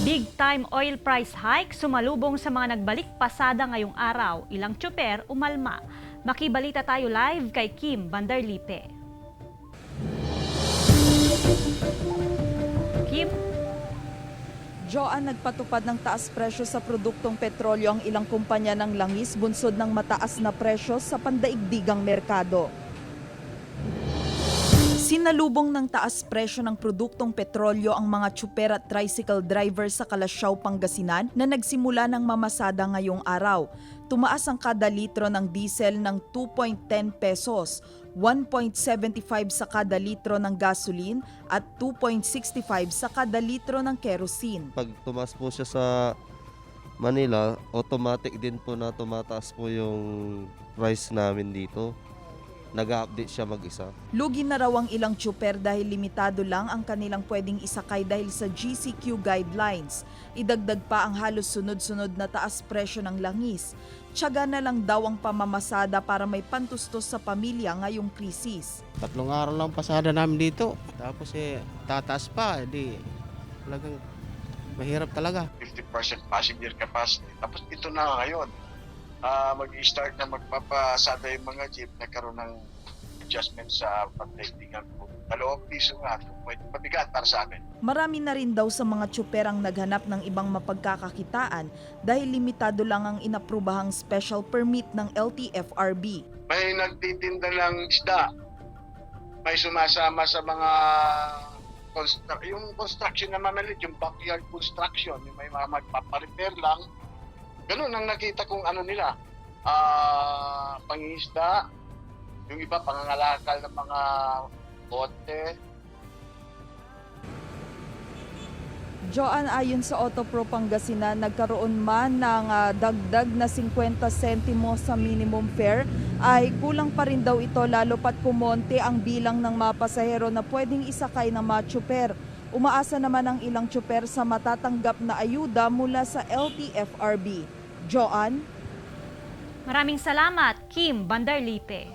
Big-time oil price hike sumalubong sa mga nagbalik pasada ngayong araw. Ilang tsuper umalma. Makibalita tayo live kay Kim Bandarlipe. Kim? Joan, nagpatupad ng taas presyo sa produktong petrolyo ang ilang kumpanya ng langis bunsod ng mataas na presyo sa pandaigdigang merkado. Sinalubong ng taas presyo ng produktong petrolyo ang mga tsuper at tricycle driver sa Kalasyaw, Pangasinan na nagsimula ng mamasada ngayong araw. Tumaas ang kada litro ng diesel ng 2.10 pesos, 1.75 sa kada litro ng gasoline at 2.65 sa kada litro ng kerosene. Pag tumaas po siya sa Manila, automatic din po na tumataas po yung price namin dito. Nag-update siya mag-isa. Lugi na raw ang ilang tsuper dahil limitado lang ang kanilang pwedeng isakay dahil sa GCQ guidelines. Idagdag pa ang halos sunod-sunod na taas presyo ng langis. Tiyaga na lang daw ang pamamasada para may pantustos sa pamilya ngayong krisis. 3 araw lang pasada namin dito. Tapos tataas pa. Talagang mahirap talaga. 50% passenger capacity. Tapos ito na ngayon. Mag-i-start na magpapasada yung mga jeep, nagkaroon ng adjustment sa pagdaigdigan po. 2 piso nga, mabigat para sa amin. Marami na rin daw sa mga tsuper ang naghanap ng ibang mapagkakakitaan dahil limitado lang ang inaprubahang special permit ng LTFRB. May nagtitinda ng isda, may sumasama sa mga yung construction na mamalit, yung backyard construction, yung may mga magpaparepair lang. Ganun ang nakita kong ano nila, pangingisda, yung iba pangangalakal ng mga bote. Joan, ayon sa Autopro Pangasinan, nagkaroon man ng dagdag na 50 sentimo sa minimum fare, ay kulang pa rin daw ito lalo pat kumonte ang bilang ng mga pasahero na pwedeng isakay ng mga tsuper. Umaasa naman ang ilang tsuper sa matatanggap na ayuda mula sa LTFRB. Joan? Maraming salamat, Kim Bandarlipe.